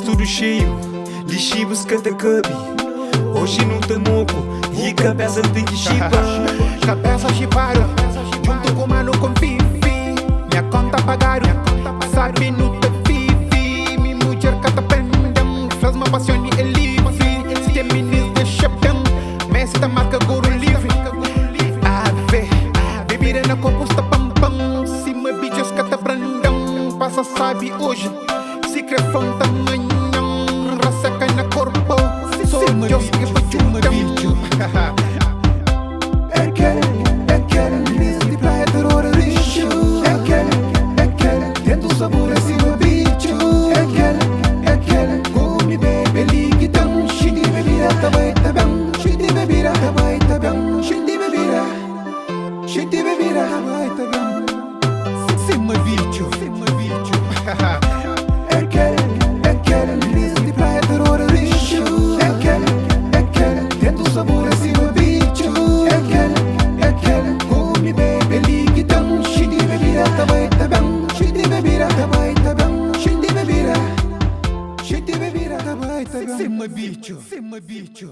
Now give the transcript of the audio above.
tudo cheio, lixi buscando cabe. Hoje não tamo com, e cabeça tem que chipar. Cabeça chiparo, junto com o mano com Fifi. Minha conta pagaram, sabe no te vive. Minha mulher cata pendam, faz uma paixão e é livre. Se tem meninas de chapéu, Messi da marca Guru livre. Ave, bebida na composta pam pam. Se me bichos cata brandão, passa sabe hoje. Se crefão tamanho, raça cai na corpo. Sou Deus que foi bicho. É aquele lista de praia terror lixo. É aquele tendo sabor assim no bicho. É aquele come bebe liquidão. Xindi bebida tabai tabão. Xindi bebida tabai tabão. Xindi bebida tabai tabão. Cima bicho. É aquele lista de praia terror lixo. É aquele tendo sabor assim no bicho. É aquele come bebe liquidão. Xindi bebida tabai tabão. Xindi bebida tabai tabão. Xindi bebida tabai tabão. Cima bicho.